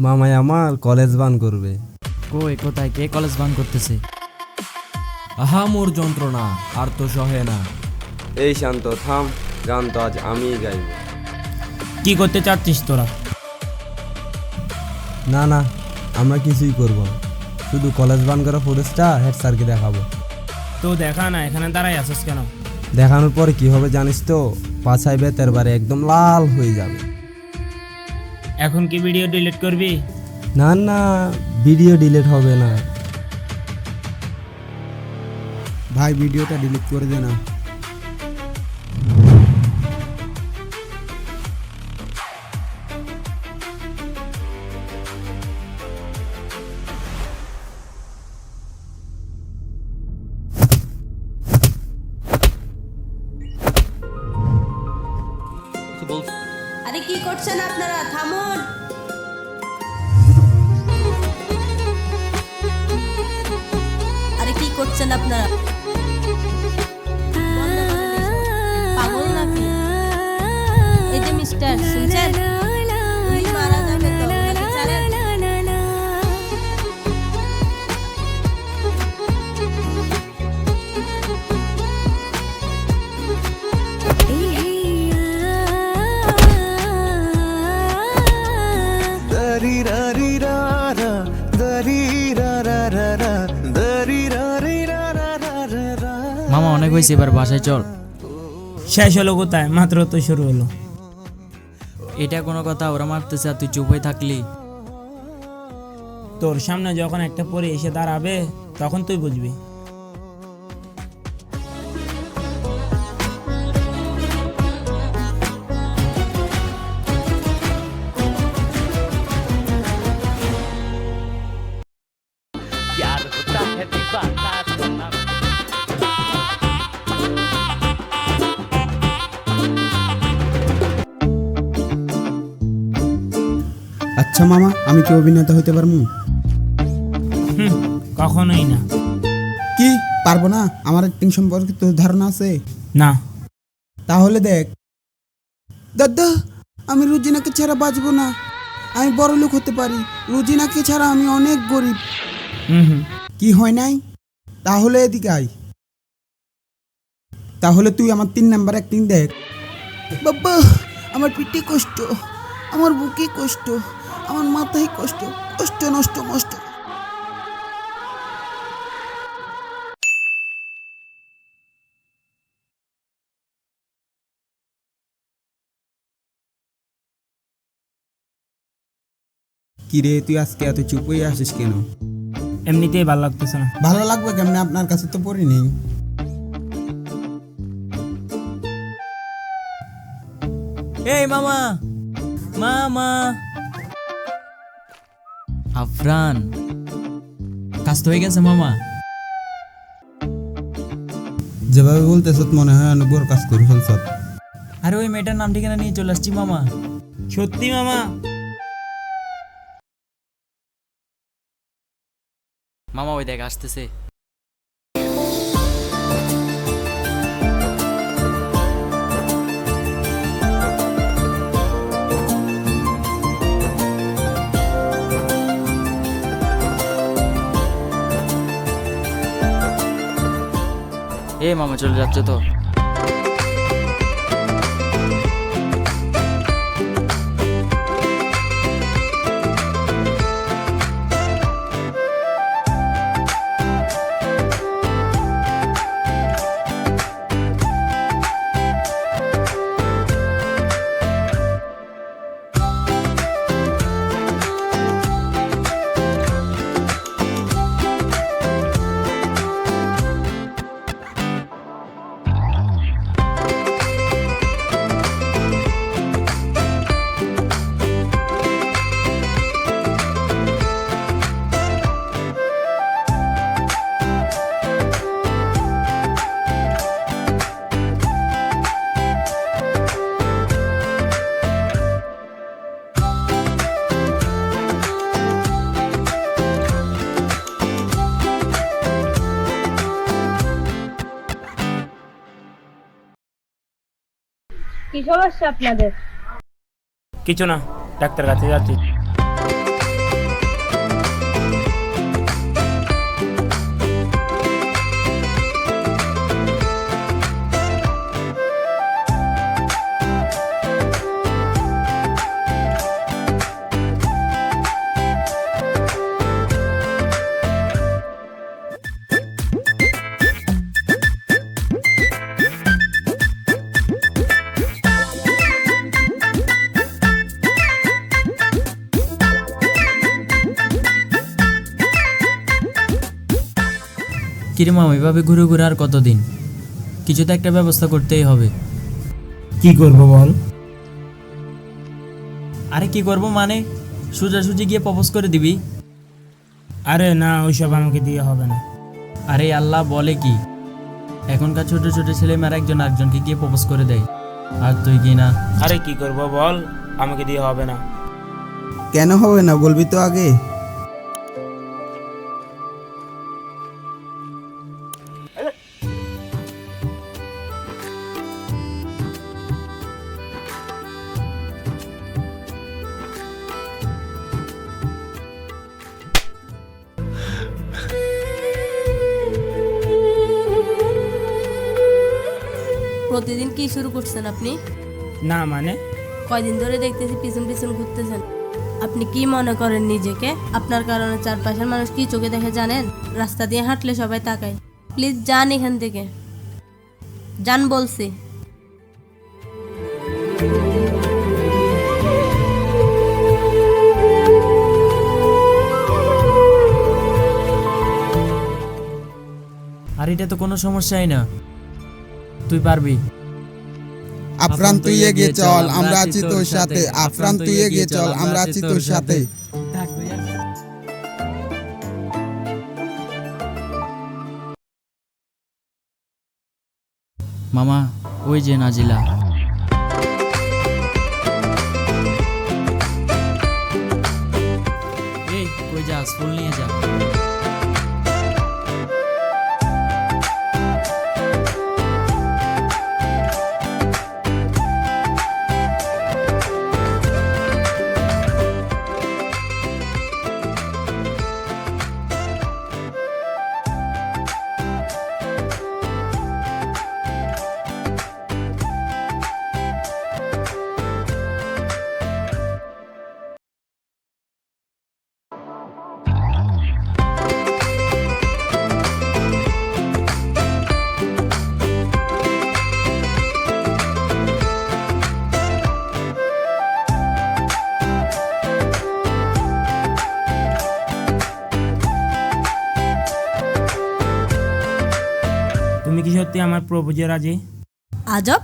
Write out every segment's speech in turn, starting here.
মামাই আমার কলেজ বান করবে। কই কোথায় কে কলেজ বান করতেছে? আহা মোর যন্ত্রণা আর তো সহে না। এই শান্ত থাম, গান তো আজ আমিই গাইব। কি করতে চাচ্ছিস তোরা? না না, আমরা কিছুই করব না, শুধু কলেজ বান করা ফুটেজটা হেড স্যারকে দেখাবো। তো দেখা না, এখানে দাঁড়াই আছিস কেন? দেখানোর পরে কি হবে জানিস তো? পাছায় বেতের বারে একদম লাল হয়ে যাবে। এখন কি ভিডিও ডিলিট করবি? না না, ভিডিও ডিলিট হবে না। ভাই ভিডিওটা ডিলিট করে দে না। আরে কি করছেন আপনারা? থামুন। আরে কি করছেন আপনারা? পাগল নাকি? এই যে মিস্টার, শুনছেন? উনি মারা যাবে তো, উনাকে ছাড়েন। মামা অনেক হয়েছে, এবার বাসায় চল। শেষ হলো কোথায়? মাত্র তো শুরু হলো। এটা কোনো কথা? ওরা মারতেছে আর তুই চুপ হয়ে থাকলি। তোর সামনে যখন একটা পরি এসে দাঁড়াবে তখন তুই বুঝবি। আচ্ছা মামা, আমি কি অভিনেতা হতে পারবো? কখনোই না। কি পারবো না? আমার অ্যাক্টিং সম্পর্কে তোর ধারণা আছে? না। তাহলে দেখ। দাদা, আমি রুজিনাকে ছাড়া বাঁচবো না। আমি বড় লোক হতে পারি, রুজিনাকে ছাড়া আমি অনেক গরিব। কি হয় নাই? তাহলে এদিকে আয়। তাহলে তুই আমার 3 নাম্বার অ্যাক্টিং দেখ। বাবা, আমার পিঠে কষ্ট, আমার বুকে কষ্ট, আমার মাথায় কষ্ট, কষ্ট নষ্ট মষ্ট। কিরে, তুই আজকে এত চুপ হয়ে আসিস কেন? এমনিতেই ভালো লাগতেছে না। ভালো লাগবে কেমনে? আপনার কাছে তো পড়ি নেই। এই মামা, মামা। আফরান, কাজ তো হয়ে গেছে মামা। যেভাবে বলতেছ মনে হয় অনেক বড় কাজ করে ফেলছ। আরে ওই মেয়েটার নাম ঠিকানা নিয়ে চলে আসছি মামা। সত্যি মামা? মামা ওই দেখ আসতেছে। এ মামা চলে যাচ্ছে তো। কি সমস্যা আপনাদের? কিছু না, ডাক্তার কাছে যাচ্ছি। কিরে মামা, এভাবে ঘুরে ঘুরে আর কতদিন? কিছু তো একটা ব্যবস্থা করতেই হবে। কি করব বল? আরে কি করব মানে, সোজাসুজি গিয়ে প্রপোজ করে দিবি? আরে না, ওইসব আমাকে দিয়ে হবে না। আরে আল্লাহ বলে কি, এখনকার ছোট ছোট ছেলেমেয়েরা একজন আরেকজনকে গিয়ে প্রপোজ করে দেয়, আর তুই কি না? আরে কি করব বল, আমাকে দিয়ে হবে না। কেন হবে না বলবি তো আগে। প্রতিদিন কি শুরু করছেন আপনি? না মানে? কয়দিন ধরে দেখতেছি পিছন পিছন ঘুরতেছেন। আপনি কি মনে করেন নিজেকে? আপনার কারণে চারপাশের মানুষ কি চোখে দেখে জানেন? রাস্তা দিয়ে হাঁটলে সবাই তাকায়। প্লিজ যান এখান থেকে, যান বলছি। আর এটা তো কোনো সমস্যাই না, তুই পারবি। আফরান তুই এগিয়ে চল, আমরা আছি তোর সাথে। আফরান তুই এগিয়ে চল, আমরা আছি তোর সাথে। মামা, ওই যে নাজিলা। এই কই যাস, ফুল নিয়ে যা। তুমি কি সত্যি আমার প্রপোজে রাজি? আজব,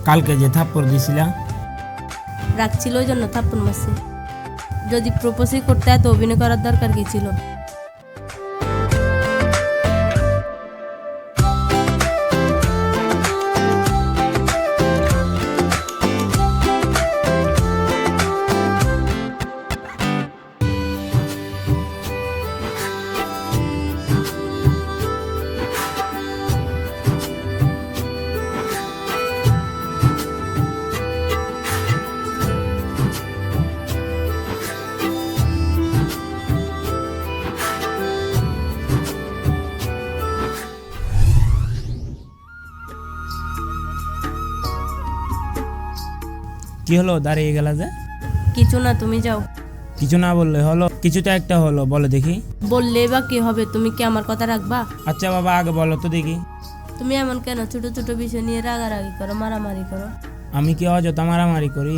কালকে যে থাপ্পড় দিছিলা, রাখছিল ওই জন্য থাপ্পড় মারছি। যদি প্রপোজই করতে এত অভিনয় করার দরকার কি ছিল? কি হলো দাঁড়িয়ে গেলা যে? কিছু না, তুমি যাও। কিছু না বললে হলো? কিছু তো একটা হলো, বলো দেখি। বললেই বা কি হবে? তুমি কি আমার কথা রাখবা? আচ্ছা বাবা, আগে বলো তো দেখি। তুমি এমন কেন ছোট ছোট বিষয় নিয়ে রাগারাগি করো, মারামারি করো? আমি কি অযথা মারামারি করি?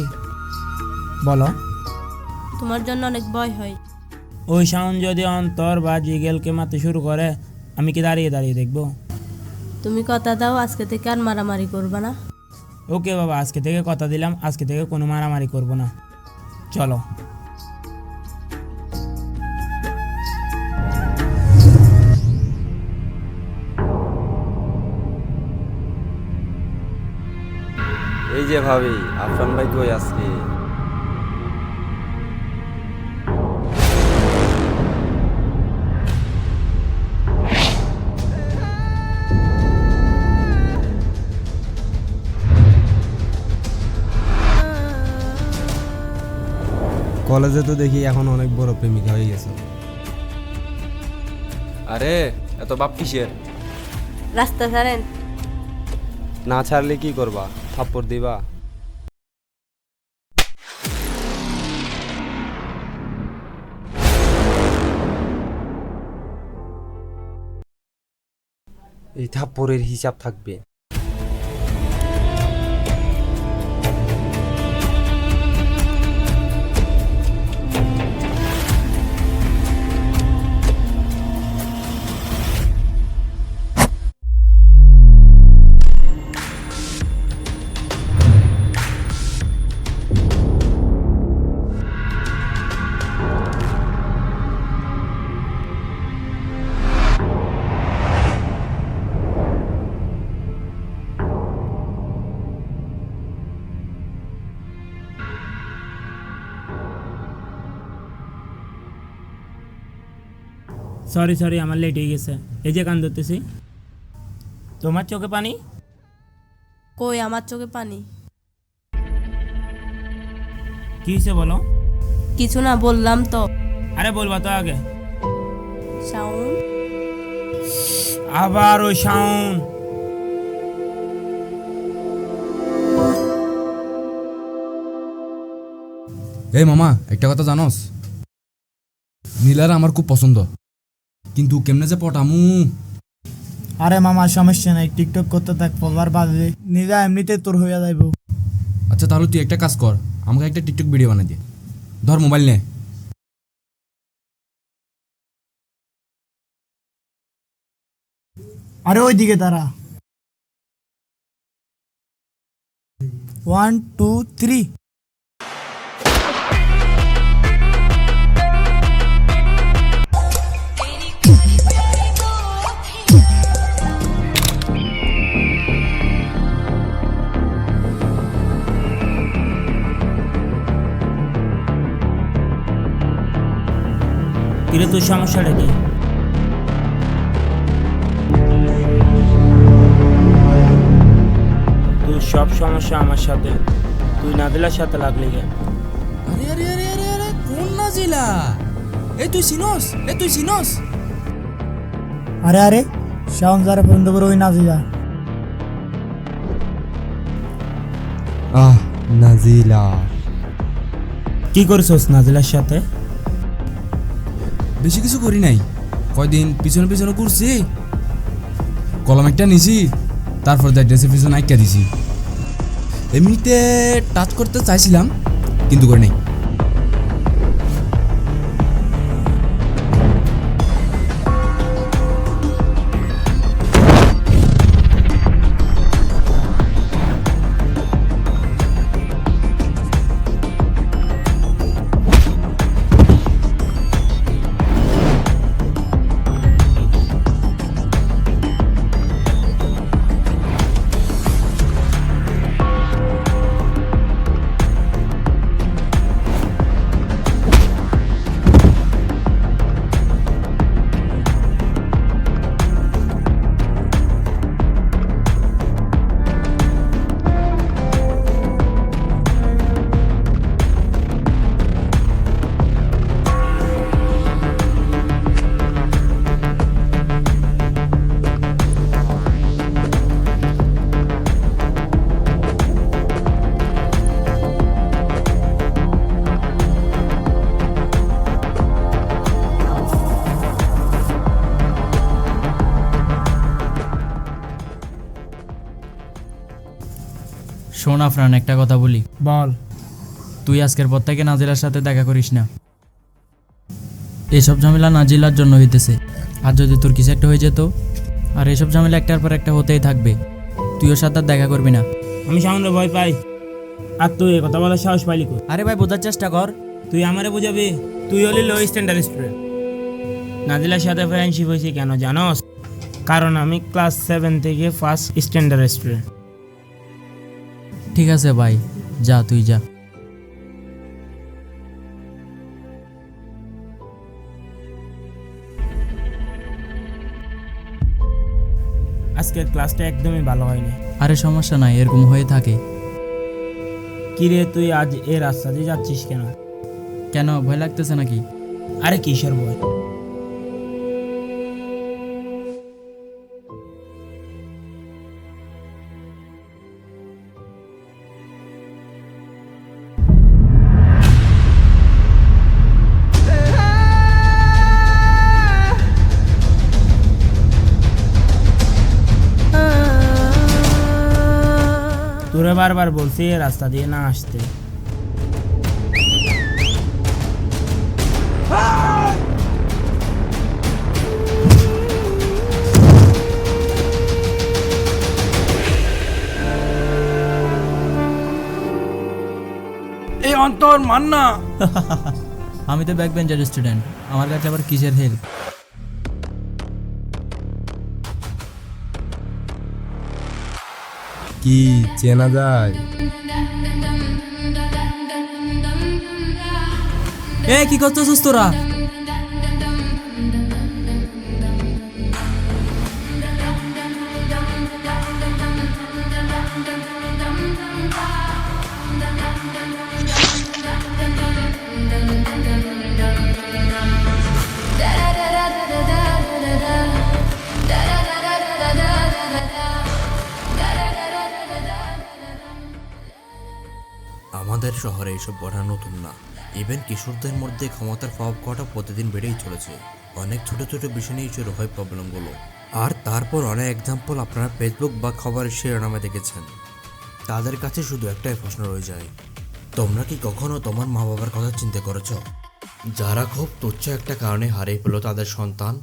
বলো। তোমার জন্য অনেক ভয় হয়। ওই সাউন্ড যদি অন্তর বা জিগেলকে মারতে শুরু করে, আমি কি দাঁড়িয়ে দাঁড়িয়ে দেখবো? তুমি কথা দাও আজকে থেকে আর মারামারি করবা না। ওকে বাবা, আজকে থেকে কথা দিলাম, আজকে থেকে কোনো মারামারি করব না। চলো। এই যে ভাবি, আফরান ভাই কই আজকে? কলেজে তো দেখি এখন অনেক বড় প্রেমিকা হয়ে গেছে। আরে এত বাপ কিসের? রাস্তা ছাড়েন। না ছাড়লে কি করবা? থাপ্পড় দিবা? এই থাপ্পড়ের হিসাব থাকবে। সরি সরি, আমার লেট হয়ে গেছে। এই যে কান ধরতেছি। তোমার চোখে পানি? কই আমার চোখে পানি? কি হয়েছে বলো? কিছু না, বললাম তো। আরে বলবা তো আগে। শাওন, আবার ওই শাওন। এই মামা, একটা কথা জানোস? নীলার আমার খুব পছন্দ, কিন্তু কেমনে যে পটামু। আরে মামা সমস্যা নাই, টিকটক করতে থাক, ফলোয়ার বাড়বে, নিজা এমনিতে তোর হইয়া যাইব। আচ্ছা তাহলে তুই একটা কাজ কর, আমাকে একটা টিকটক ভিডিও বানাই দে। ধর মোবাইল নে। আরে ওই দিকে তারা 1 2 3। কিরে তোর সমস্যাটা কি? তুই সব সমস্যা আমার সাথে, তুই নাদিলার সাথে লাগলি গে। আরে আরে আরে আরে আরে কোন নাজিলা? এই তুই চিনস? তুই চিনস? আরে আরে শাওন যারা বন্ধ করে ওই নাজিলা। নাজিলা। কি করছস নাদিলার সাথে? বেশি কিছু করি নাই, কয়দিন পিছনে পিছনে করছি, কলম একটা নিছি, তারপর ড্রেসের পিছনে আইকা দিছি। এমনিতে টাচ করতে চাইছিলাম কিন্তু করে নাই। শোন আফরান, একটা কথা বলি। বল। তুই আজকের পর থেকে নাজিলার সাথে দেখা করিস না। এসব ঝামেলা নাজিলার জন্য হইতেছে, আর যদি তোর কিছু একটা হয়ে যেত, আর এসব ঝামেলা একটার পর একটা হতেই থাকবে, তুই ওর সাথে আর দেখা করবি না। আমি শাওনরে ভয় পাই, আর তুই এ কথা বলার সাহস পাইলি কই? আরে ভাই, বোঝার চেষ্টা কর। তুই আমারে বুঝাবি? তুই হলি লো স্ট্যান্ডার্ড স্টুডেন্ট। নাদিলার সাথে ফ্রেন্ডশিপ হয়েছে কেন জানোস? কারণ আমি ক্লাস 7 থেকে ফার্স্ট স্ট্যান্ডার্ড স্টুডেন্ট। ঠিক আছে ভাই, যা তুই যা। আজকের ক্লাসটা একদমই ভালো হয়নি। আরে সমস্যা নাই, এরকম হয়ে থাকে। কিরে তুই আজ এ রাস্তা দিয়ে যাচ্ছিস কেন? কেন ভয় লাগতেছে নাকি? আরে কিসের ভয়? তোরে বারবার বলছি এ রাস্তা দিয়ে না আসতে। এই অন্তর মান্না, আমি তো ব্যাক বেঞ্চার স্টুডেন্ট, আমার কাছে আবার কিসের হেল্প? কি চেনা যায়? এ কি করতেছিস তোরা? আমাদের শহরে এইসব ঘটনা নতুন না। ইভেন কিশোরদের মধ্যে ক্ষমতার প্রভাব কটা প্রতিদিন বেড়েই চলেছে। অনেক ছোট ছোট বিষয় নিয়ে শুরু হয় প্রবলেমগুলো, আর তারপর অনেক এক্সাম্পল আপনারা ফেসবুক বা খবরের শিরোনামে দেখেছেন। তাদের কাছে শুধু একটাই প্রশ্ন রয়ে যায়, তোমরা কি কখনো তোমার মা বাবার কথা চিন্তা করেছ, যারা খুব তুচ্ছ একটা কারণে হারিয়ে পেল তাদের সন্তান?